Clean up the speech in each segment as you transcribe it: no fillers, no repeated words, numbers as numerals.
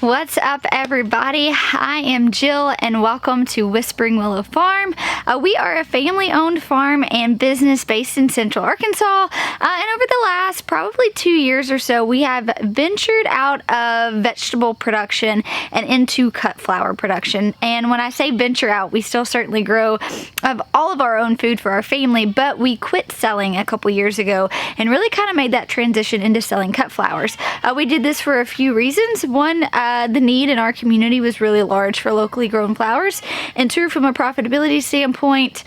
What's up, everybody? I am Jill and welcome to Whispering Willow Farm. We are a family-owned farm and business based in Central Arkansas, and over the last probably 2 years or so we have ventured out of vegetable production and into cut flower production. And when I say venture out, we still certainly grow all of our own food for our family, but we quit selling a couple years ago and really kind of made that transition into selling cut flowers. We did this for a few reasons. One, the need in our community was really large for locally grown flowers, and two, from a profitability standpoint,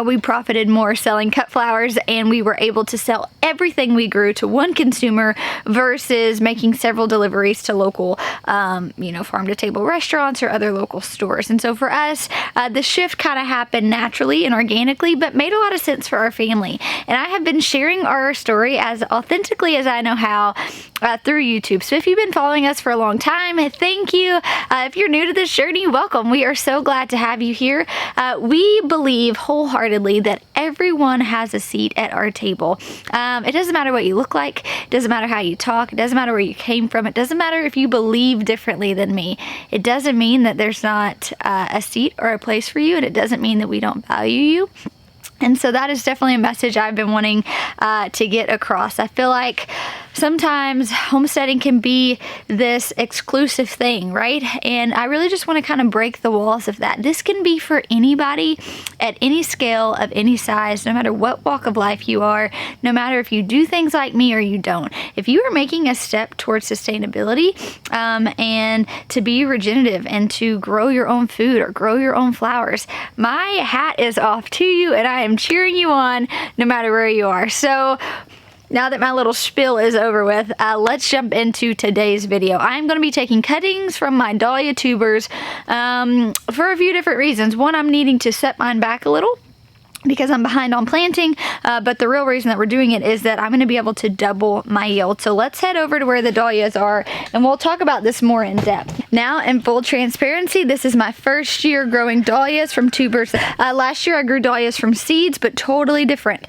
we profited more selling cut flowers, and we were able to sell everything we grew to one consumer versus making several deliveries to local, farm-to-table restaurants or other local stores. And so for us, the shift kind of happened naturally and organically, but made a lot of sense for our family. And I have been sharing our story as authentically as I know how through YouTube. So if you've been following us for a long time, thank you. If you're new to this journey, welcome. We are so glad to have you here. We believe wholeheartedly that everyone has a seat at our table. It doesn't matter what you look like, it doesn't matter how you talk, it doesn't matter where you came from, it doesn't matter if you believe differently than me. It doesn't mean that there's not a seat or a place for you, and it doesn't mean that we don't value you. And so that is definitely a message I've been wanting to get across. I feel like sometimes homesteading can be this exclusive thing, right? And I really just want to kind of break the walls of that. This can be for anybody at any scale of any size, no matter what walk of life you are, no matter if you do things like me or you don't. If you are making a step towards sustainability and to be regenerative and to grow your own food or grow your own flowers, my hat is off to you and I am cheering you on no matter where you are. So now that my little spiel is over with, let's jump into today's video. I'm going to be taking cuttings from my Dahlia tubers for a few different reasons. One, I'm needing to set mine back a little because I'm behind on planting, but the real reason that we're doing it is that I'm going to be able to double my yield. So let's head over to where the Dahlias are and we'll talk about this more in depth. Now, in full transparency, this is my first year growing Dahlias from tubers. Last year I grew Dahlias from seeds, but totally different.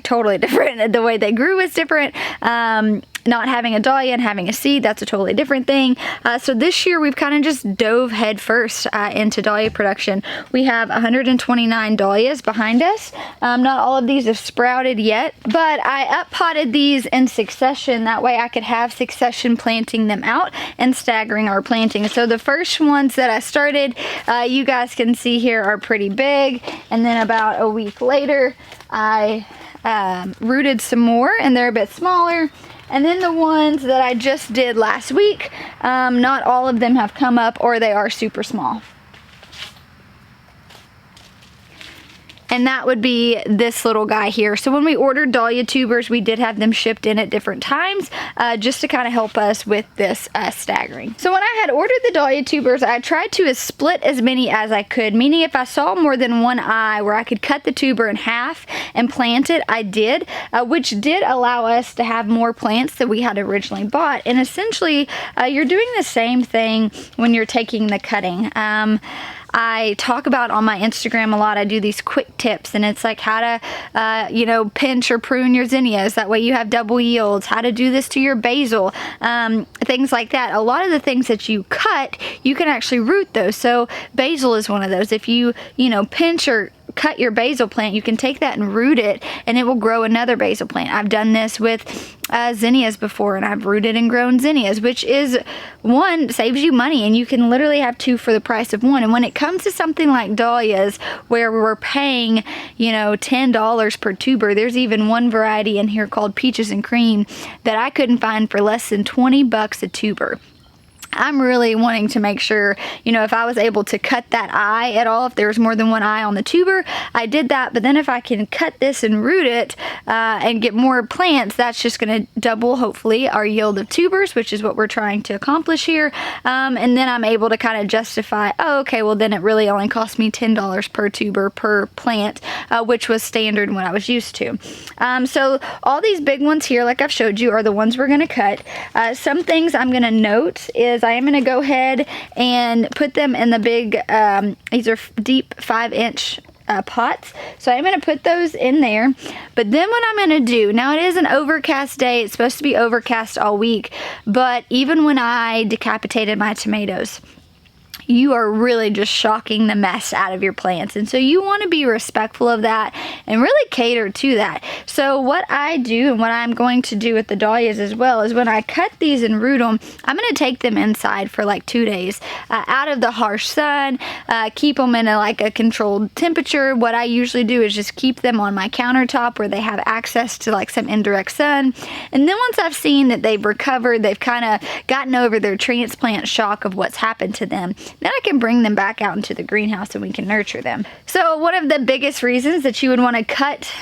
Totally different. The way they grew was different. Not having a Dahlia and having a seed, that's a totally different thing. So this year we've kind of just dove head first into Dahlia production. We have 129 Dahlias behind us. Not all of these have sprouted yet, but I up-potted these in succession. That way I could have succession planting them out and staggering our planting. So the first ones that I started, you guys can see here, are pretty big. And then about a week later, I rooted some more and they're a bit smaller. And then the ones that I just did last week, not all of them have come up or they are super small. And that would be this little guy here. So when we ordered Dahlia tubers, we did have them shipped in at different times just to kind of help us with this staggering. So when I had ordered the Dahlia tubers, I tried to split as many as I could, meaning if I saw more than one eye where I could cut the tuber in half and plant it, I did, which did allow us to have more plants than we had originally bought. And essentially, you're doing the same thing when you're taking the cutting. I talk about on my Instagram a lot. I do these quick tips, and it's like how to, pinch or prune your zinnias. That way you have double yields. How to do this to your basil, things like that. A lot of the things that you cut, you can actually root those. So basil is one of those. If you, pinch or cut your basil plant, you can take that and root it and it will grow another basil plant. I've done this with zinnias before, and I've rooted and grown zinnias, which is, one, saves you money, and you can literally have two for the price of one. And when it comes to something like Dahlias, where we're paying, $10 per tuber, there's even one variety in here called Peaches and Cream that I couldn't find for less than 20 bucks a tuber. I'm really wanting to make sure, if I was able to cut that eye at all, if there was more than one eye on the tuber, I did that. But then if I can cut this and root it and get more plants, that's just going to double, hopefully, our yield of tubers, which is what we're trying to accomplish here. And then I'm able to kind of justify, oh, okay, well, then it really only cost me $10 per tuber per plant, which was standard when I was used to. So all these big ones here, like I've showed you, are the ones we're going to cut. Some things I'm going to note is I am going to go ahead and put them in the big, these are deep 5-inch pots. So I'm going to put those in there. But then what I'm going to do, now it is an overcast day. It's supposed to be overcast all week. But even when I decapitated my tomatoes, you are really just shocking the mess out of your plants. And so you want to be respectful of that and really cater to that. So what I do and what I'm going to do with the dahlias as well is when I cut these and root them, I'm going to take them inside for like 2 days out of the harsh sun, keep them in a controlled temperature. What I usually do is just keep them on my countertop where they have access to like some indirect sun. And then once I've seen that they've recovered, they've kind of gotten over their transplant shock of what's happened to them, then I can bring them back out into the greenhouse and we can nurture them. So one of the biggest reasons that you would want to cut,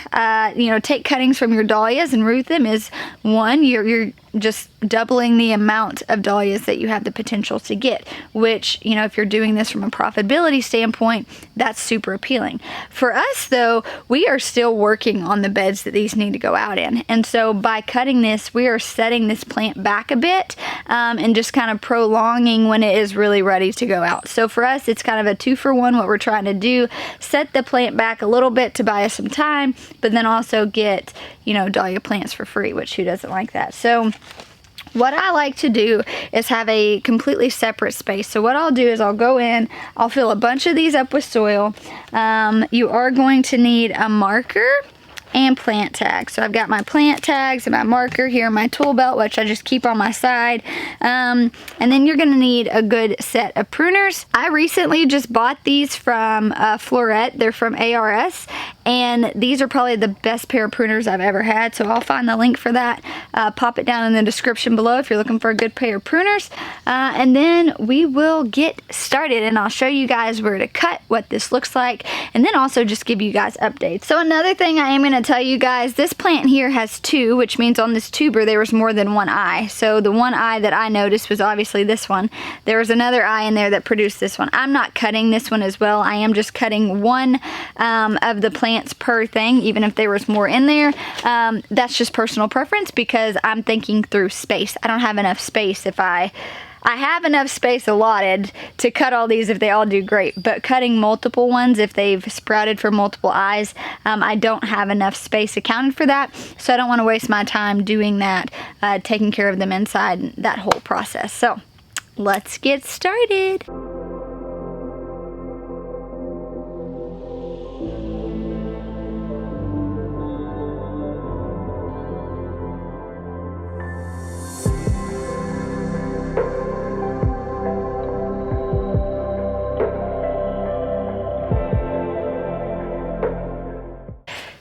take cuttings from your dahlias and root them is, one, you're just doubling the amount of dahlias that you have the potential to get, which, if you're doing this from a profitability standpoint, that's super appealing. For us though, we are still working on the beds that these need to go out in. And so by cutting this, we are setting this plant back a bit and just kind of prolonging when it is really ready to go out. So for us, it's kind of a 2-for-1, what we're trying to do, set the plant back a little bit to buy us some time, but then also get, dahlia plants for free, which who doesn't like that? So what I like to do is have a completely separate space. So what I'll do is I'll go in, I'll fill a bunch of these up with soil. You are going to need a marker and plant tags. So I've got my plant tags and my marker here in my tool belt, which I just keep on my side. And then you're gonna need a good set of pruners. I recently just bought these from Floret. They're from ARS, and these are probably the best pair of pruners I've ever had. So I'll find the link for that, pop it down in the description below if you're looking for a good pair of pruners. And then we will get started, and I'll show you guys where to cut, what this looks like, and then also just give you guys updates. So another thing I am gonna tell you guys, this plant here has 2, which means on this tuber there was more than 1 eye. So the 1 eye that I noticed was obviously this one. There was another eye in there that produced this one. I'm not cutting this one as well. I am just cutting one of the plants per thing, even if there was more in there. That's just personal preference because I'm thinking through space. I don't have enough space if I have enough space allotted to cut all these if they all do great, but cutting multiple ones if they've sprouted for multiple eyes, I don't have enough space accounted for that, so I don't want to waste my time doing that, taking care of them inside, that whole process. So let's get started.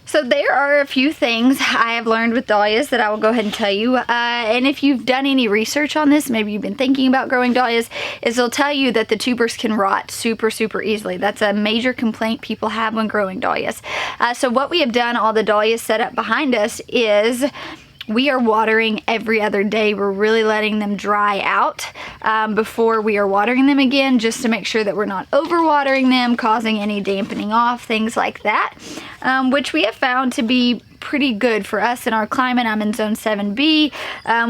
So there are a few things I have learned with dahlias that I will go ahead and tell you. And if you've done any research on this, maybe you've been thinking about growing dahlias, is they'll tell you that the tubers can rot super easily. That's a major complaint people have when growing dahlias. So what we have done, all the dahlias set up behind us, is we are watering every other day. We're really letting them dry out before we are watering them again, just to make sure that we're not overwatering them, causing any dampening off, things like that, which we have found to be pretty good for us in our climate. I'm in zone 7B.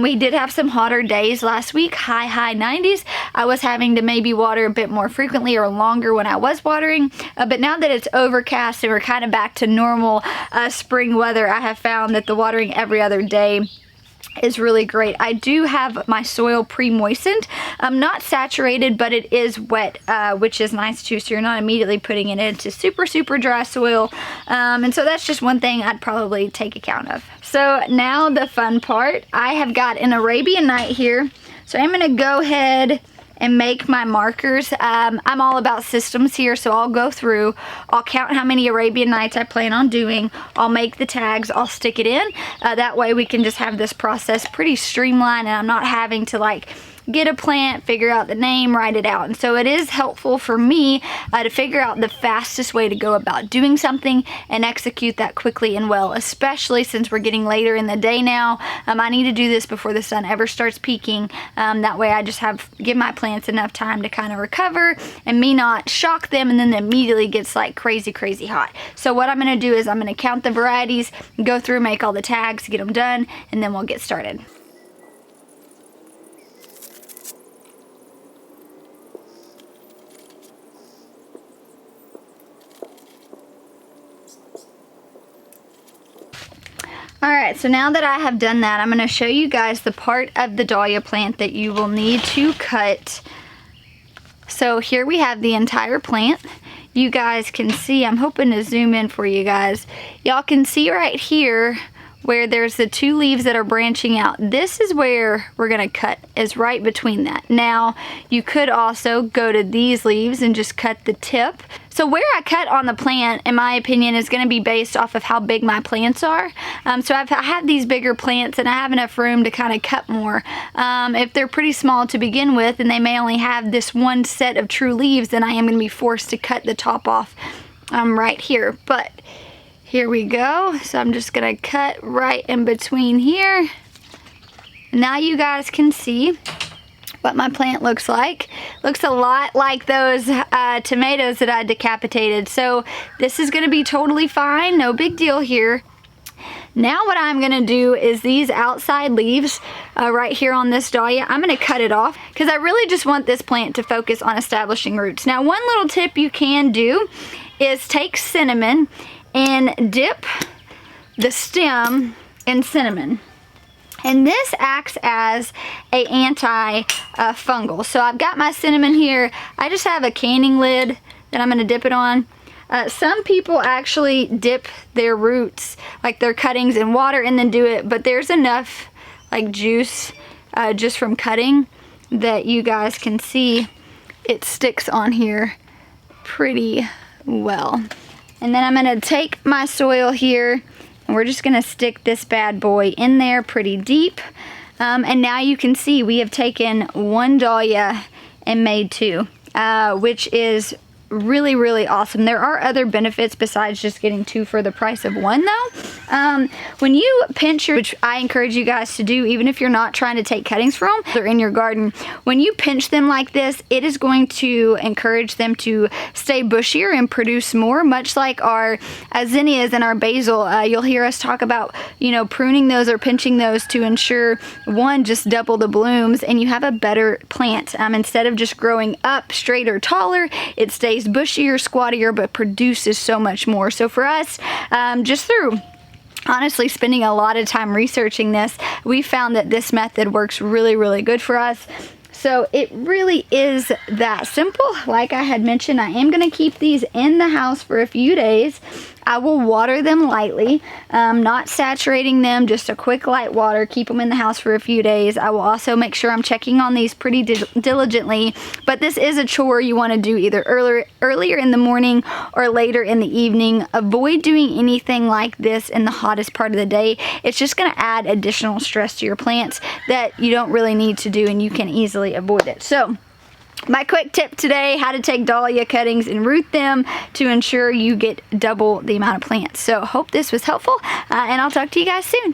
We did have some hotter days last week, high 90s. I was having to maybe water a bit more frequently or longer when I was watering, but now that it's overcast and we're kind of back to normal spring weather, I have found that the watering every other day is really great. I do have my soil pre-moistened, not saturated, but it is wet, which is nice too, so you're not immediately putting it into super dry soil, and so that's just one thing I'd probably take account of. So now the fun part, I have got an Arabian Night here, so I'm gonna go ahead and make my markers. I'm all about systems here, so I'll go through, I'll count how many Arabian Nights I plan on doing, I'll make the tags, I'll stick it in, that way we can just have this process pretty streamlined and I'm not having to like get a plant, figure out the name, write it out. And so it is helpful for me to figure out the fastest way to go about doing something and execute that quickly and well, especially since we're getting later in the day now. I need to do this before the sun ever starts peaking. That way I just give my plants enough time to kind of recover and me not shock them and then it immediately gets like crazy hot. So what I'm going to do is I'm going to count the varieties, go through, make all the tags, get them done, and then we'll get started. Alright, so now that I have done that, I'm going to show you guys the part of the dahlia plant that you will need to cut. So here we have the entire plant. You guys can see, I'm hoping to zoom in for you guys. Y'all can see right here where there's the 2 leaves that are branching out. This is where we're gonna cut, is right between that. Now, you could also go to these leaves and just cut the tip. So where I cut on the plant, in my opinion, is gonna be based off of how big my plants are. So I have these bigger plants and I have enough room to kind of cut more. If they're pretty small to begin with and they may only have this one set of true leaves, then I am gonna be forced to cut the top off right here. But here we go. So I'm just gonna cut right in between here. Now you guys can see what my plant looks like. Looks a lot like those tomatoes that I decapitated. So this is gonna be totally fine, no big deal here. Now what I'm gonna do is these outside leaves right here on this dahlia, I'm gonna cut it off because I really just want this plant to focus on establishing roots. Now one little tip you can do is take cinnamon and dip the stem in cinnamon. And this acts as a anti-fungal. So I've got my cinnamon here. I just have a canning lid that I'm gonna dip it on. Some people actually dip their roots, like their cuttings, in water and then do it, but there's enough like juice just from cutting that you guys can see it sticks on here pretty well. And then I'm gonna take my soil here and we're just gonna stick this bad boy in there pretty deep. And now you can see we have taken 1 dahlia and made 2, which is really, really awesome. There are other benefits besides just getting 2 for the price of 1 though. When you pinch your, which I encourage you guys to do even if you're not trying to take cuttings from, they're in your garden. When you pinch them like this, it is going to encourage them to stay bushier and produce more, much like our zinnias and our basil. You'll hear us talk about, you know, pruning those or pinching those to ensure, one, just double the blooms and you have a better plant. Instead of just growing up straight or taller, it stays bushier, squattier, but produces so much more. So for us, just through honestly spending a lot of time researching this, we found that this method works really, really good for us. So it really is that simple. Like I had mentioned, I am going to keep these in the house for a few days. I will water them lightly, not saturating them, just a quick light water, keep them in the house for a few days. I will also make sure I'm checking on these pretty diligently, but this is a chore you want to do either earlier in the morning or later in the evening. Avoid doing anything like this in the hottest part of the day. It's just going to add additional stress to your plants that you don't really need to do and you can easily avoid it. So my quick tip today, how to take dahlia cuttings and root them to ensure you get double the amount of plants. So hope this was helpful and I'll talk to you guys soon.